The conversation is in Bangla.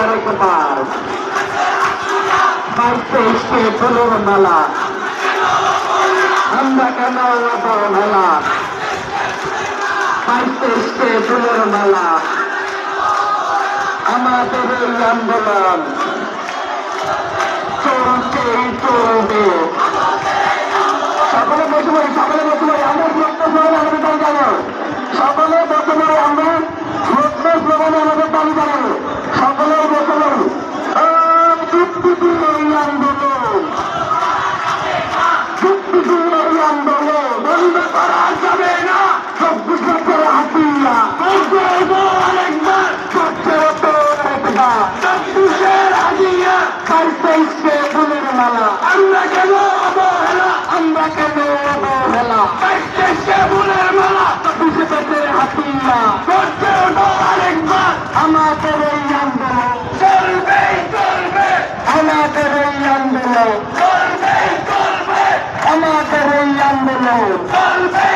আরেকবার 22-23 ফুলের মালা আমরা কেন অবহেলা 22-23 ফুলের মালা আমাদের এই আন্দোলন চলছেই চলবে। সকলে বসে পড়ি, সকলে বসে পড়ি, আমরা সুরক্ষা স্লোগানে আমাদের দাবি জানাবো। সকলে বসে পড়ি, আমরা সুরক্ষা স্লোগানে আমাদের দাবি জানাবো। সকলে বসে পড়ি। যুক্তিপূর্ণ এই আন্দোলন, যুক্তিপূর্ণ এই আন্দোলন বন্ধ করা যাবে না। 24 বছরের হাতিয়া আরেকবার করছে তো একবার 24-এর হাতিয়া 22-23 ফুলের মালা আমরা কেন অবহেলা, আমরা কেন অবহেলা 22-23 ফুলের মালা 24 বছরের হাতিয়া করছে তো আরেকবার আমাদের এই আন্দোলন চলবে চলবে, আমাদের এই আন্দোলন চলবে চলবে, আমাদের এই আন্দোলন চলবে